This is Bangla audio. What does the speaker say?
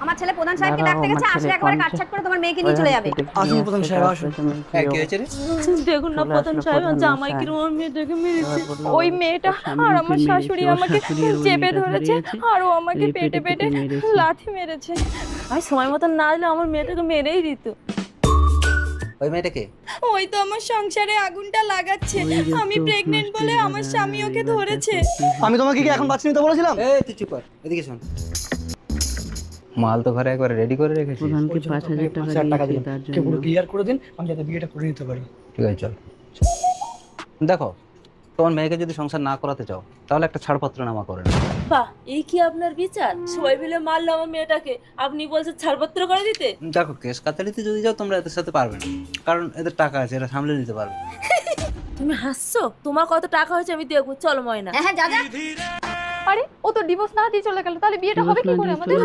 আমার ছেলে প্রধান সাহেবকে ডাকতে গেছে, আসলে একেবারে কাটছাট করে তোমার মেয়েকে নিয়ে চলে যাবে। আসুন প্রধান সাহেব আসুন। কি হয়েছে রে? দেখুন না প্রধান সাহেব জামাই কিরম আমার মেয়েটাকে মেরেছে। ওই মেয়েটা আর আমার শাশুড়ি আমাকে চেপে ধরেছে আর ও আমাকে পেটে পেটে লাথি মেরেছে। আমি সময় মতন না এলে আমার মেয়েটাকে মেরেই দিত। ওই মেয়েটাকে? ওই তো আমার সংসারে আগুনটা লাগাচ্ছে। আমি প্রেগনেন্ট বলে আমার স্বামী ওকে ধরেছে। আমি তোমাকে কি এখন বাচ্চা নিতে বলেছিলাম? এই তুই চুপ কর, এদিকে শোন। মাল তো ঘরে একবার রেডি করে রেখেছি। প্রধানকে 5,000 টাকা দিয়েছে তার কে পুরো জন্য। ক্লিয়ার করে দিন, আমি যাতে বিয়েটা করে নিতে পারি। ঠিক আছে চল। দেখো, তোমার মেয়েকে যদি সংসার না করাতে চাও তাহলে একটা ছাড়পত্র নামা করে নাও। বাহ, এই কি আপনার বিচার? সবাই মিলে মারলো আমার মেয়েটাকে, আপনি বলছেন ছাড়পত্র করে দিতে? দেখো, কেস কাতারিতে যদি যাও তোমরা এদের সাথে পারবে না, কারণ এদের টাকা আছে, এরা সামলে নিতে পারবে। তুমি হাসছো? তোমার কত টাকা হয়েছে আমি দেখবো, চলো ময়না। হ্যাঁ যা যা। আরে ও তো ডিভোর্স না দিয়ে চলে গেল, তাহলে বিয়েটা হবে কি করে আমাদের?